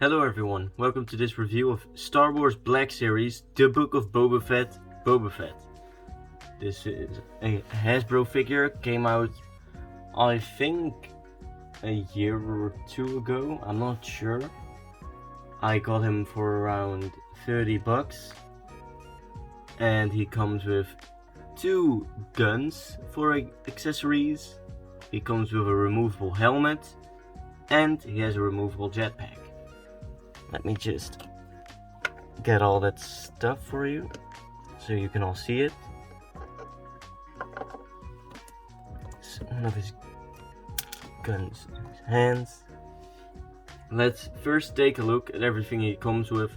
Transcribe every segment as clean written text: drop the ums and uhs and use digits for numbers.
Hello everyone, welcome to this review of Star Wars Black Series, The Book of Boba Fett, Boba Fett. This is a Hasbro figure, came out I think a year or two ago, I'm not sure. I got him for around 30 bucks. And he comes with two guns for accessories. He comes with a removable helmet. And he has a removable jetpack. Let me just get all that stuff for you so you can all see it. So one of his guns in his hands. Let's first take a look at everything he comes with,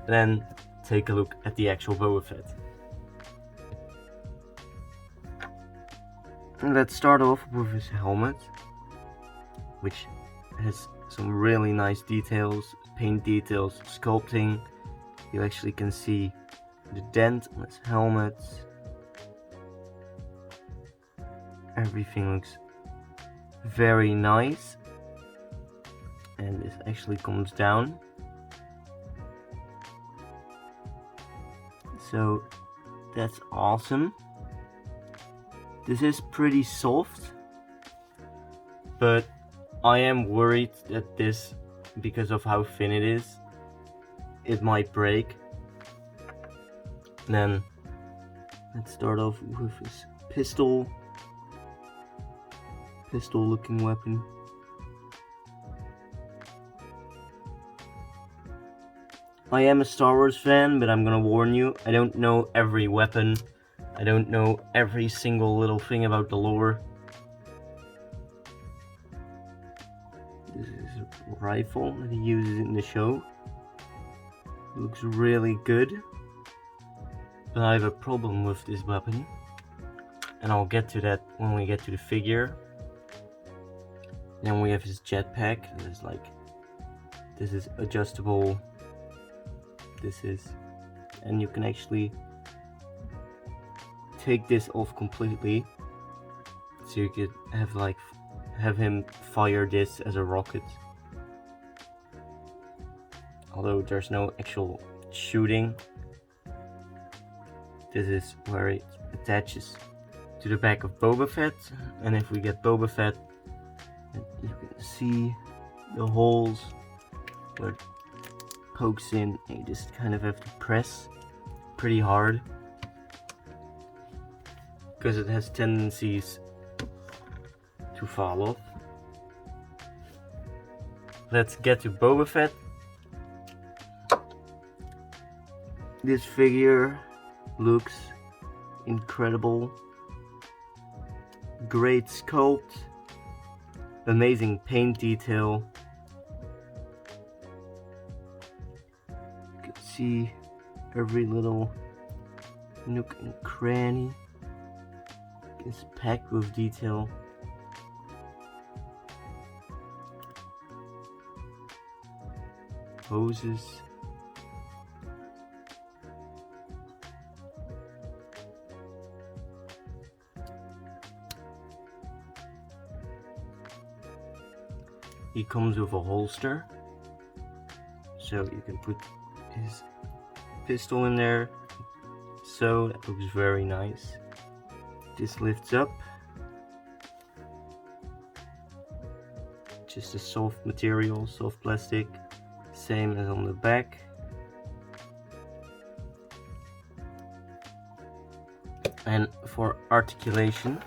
then take a look at the actual Boba Fett. And let's start off with his helmet, which has some really nice details, paint details, sculpting. You actually can see the dent on his helmet. Everything looks very nice. And this actually comes down. So that's awesome. This is pretty soft, but I am worried that this, because of how thin it is, it might break. Then let's start off with his pistol looking weapon. I am a Star Wars fan, but I'm gonna warn you, I don't know every weapon. I don't know every single little thing about the lore. This is a rifle that he uses in the show. It looks really good. But I have a problem with this weapon. And I'll get to that when we get to the figure. Then we have his jetpack. This is adjustable. And you can actually take this off completely. So you could have him fire this as a rocket. Although there's no actual shooting. This is where it attaches to the back of Boba Fett. And if we get Boba Fett, you can see the holes where it pokes in. And you just kind of have to press pretty hard, because it has tendencies to fall off. Let's get to Boba Fett. This figure looks incredible. Great sculpt. Amazing paint detail. You can see every little nook and cranny. It's packed with detail. Hoses. He comes with a holster, so you can put his pistol in there. So that looks very nice. This lifts up. Just a soft material, soft plastic, same as on the back. And for articulation,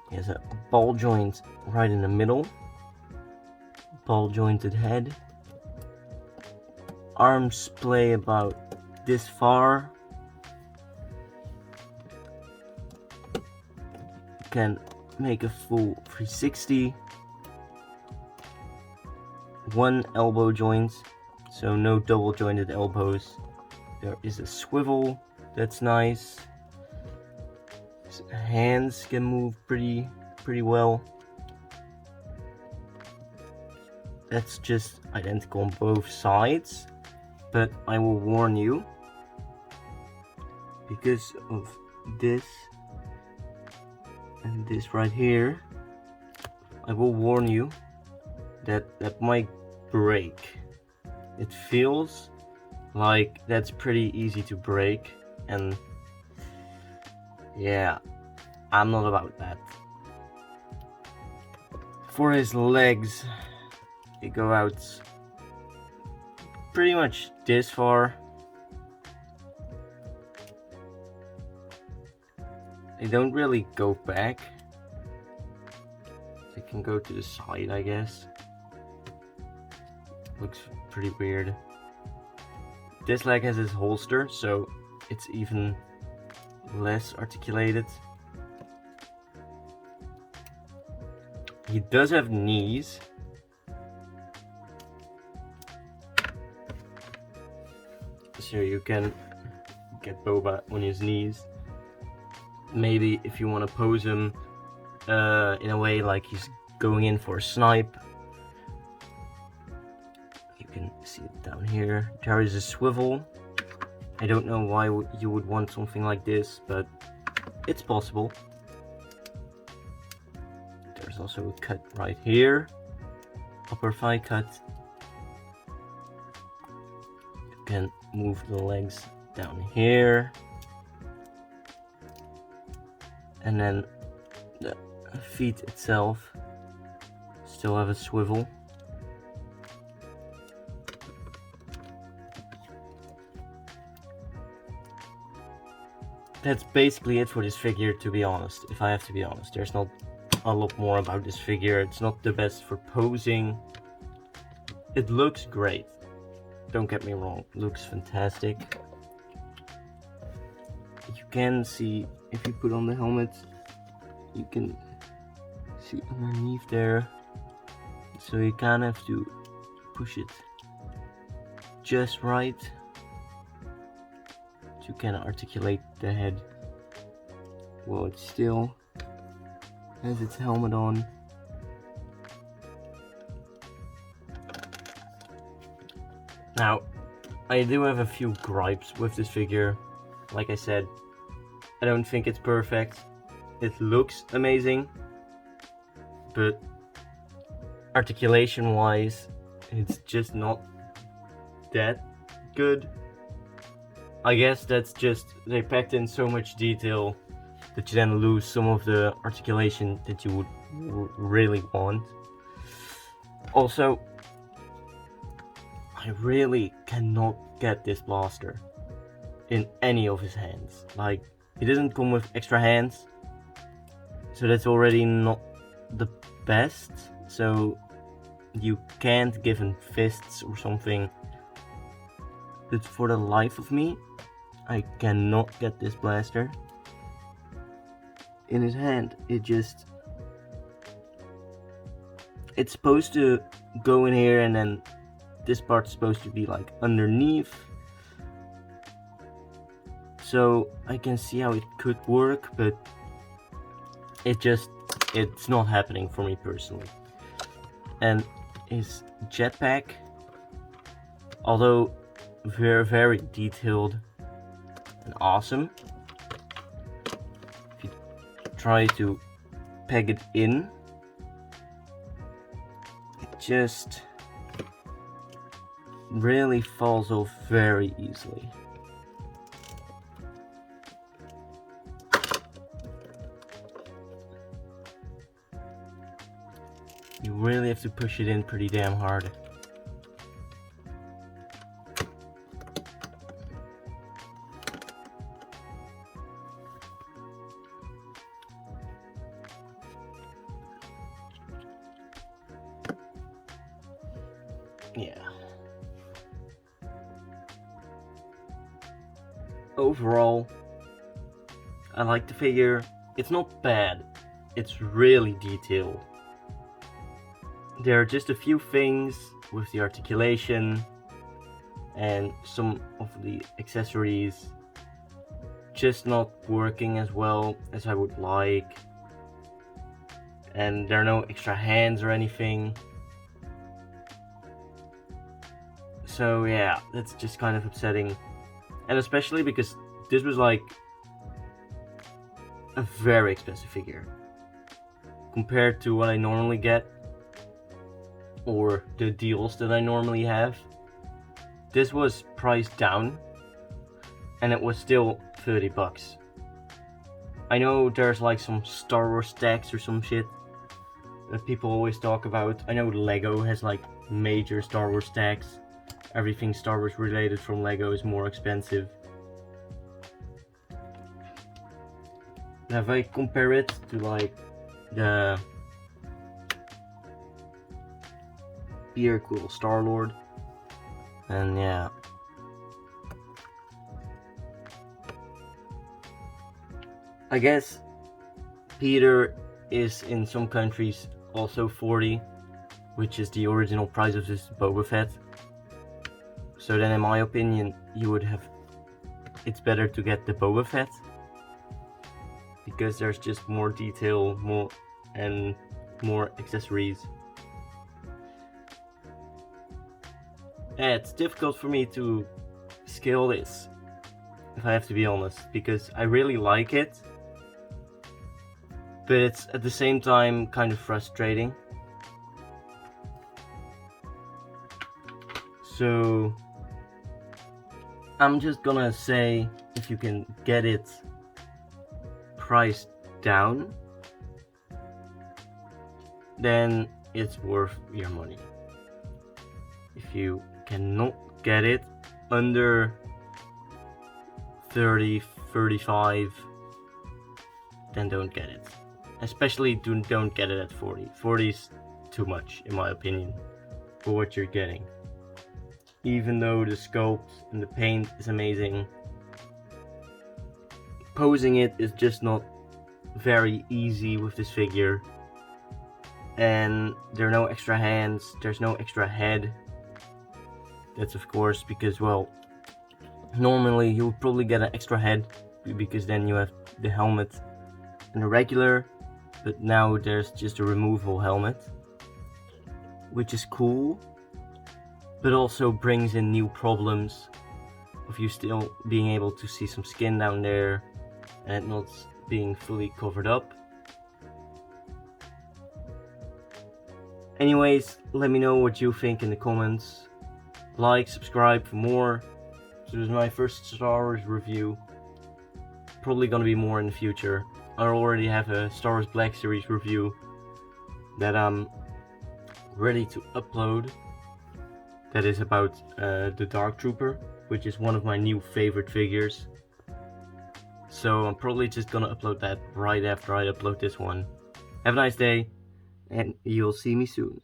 he has a ball joint right in the middle, ball jointed head. Arms play about this far. Can make a full 360. One elbow joint, so no double jointed elbows. There is a swivel, that's nice. His hands can move pretty well. That's just identical on both sides, but I will warn you, because of this and this right here, I will warn you, that might break. It feels like that's pretty easy to break, and yeah, I'm not about that. For his legs, they go out pretty much this far. They don't really go back. They can go to the side, I guess. Looks pretty weird. This leg has his holster, so it's even less articulated. He does have knees. So you can get Boba on his knees. Maybe if you want to pose him in a way like he's going in for a snipe. You can see it down here. There is a swivel. I don't know why you would want something like this, but it's possible. There's also a cut right here. Upper thigh cut. You can move the legs down here. And then the feet itself still have a swivel. That's basically it for this figure, to be honest, if I have to be honest. There's not a lot more about this figure. It's not the best for posing. It looks great. Don't get me wrong, it looks fantastic. You can see, if you put on the helmet, you can see underneath there. So you kind of have to push it just right to kind of articulate the head while it still has its helmet on. Now, I do have a few gripes with this figure. Like I said, I don't think it's perfect. It looks amazing, but articulation wise, it's just not that good. I guess that's just, they packed in so much detail that you then lose some of the articulation that you would really want. Also, I really cannot get this blaster in any of his hands. Like, he doesn't come with extra hands, so that's already not the best. So you can't give him fists or something. But for the life of me, I cannot get this blaster in his hand. It's supposed to go in here, and then this part's supposed to be like underneath. So I can see how it could work, but it's not happening for me personally. And his jetpack, although very, very detailed and awesome, if you try to peg it in, it just really falls off very easily. You really have to push it in pretty damn hard. Yeah. Overall, I like the figure. It's not bad. It's really detailed. There are just a few things with the articulation and some of the accessories just not working as well as I would like. And there are no extra hands or anything. So yeah, that's just kind of upsetting. And especially because this was like a very expensive figure compared to what I normally get or the deals that I normally have. This was priced down and it was still 30 bucks. I know there's like some Star Wars stacks or some shit that people always talk about. I know Lego has like major Star Wars stacks. Everything Star Wars related from Lego is more expensive. Now if I compare it to like the beer cool Star-Lord, and yeah. I guess Peter is in some countries also 40, which is the original price of this Boba Fett. So then in my opinion, it's better to get the Boba Fett, because there's just more detail, more accessories. Yeah, it's difficult for me to scale this, if I have to be honest, because I really like it, but it's at the same time kind of frustrating. So I'm just gonna say, if you can get it priced down, then it's worth your money. If you cannot get it under 30, 35, then don't get it. Especially don't get it at 40. 40 is too much, in my opinion, for what you're getting. Even though the sculpt and the paint is amazing, posing it is just not very easy with this figure. And there are no extra hands, there's no extra head. That's of course because, well, normally you would probably get an extra head, because then you have the helmet and a regular, but now there's just a removable helmet, which is cool, but also brings in new problems of you still being able to see some skin down there and it not being fully covered up. Anyways, let me know what you think in the comments. Like, subscribe for more. This was my first Star Wars review. Probably gonna be more in the future. I already have a Star Wars Black Series review that I'm ready to upload. That is about the Dark Trooper, which is one of my new favorite figures. So I'm probably just gonna upload that right after I upload this one. Have a nice day, and you'll see me soon.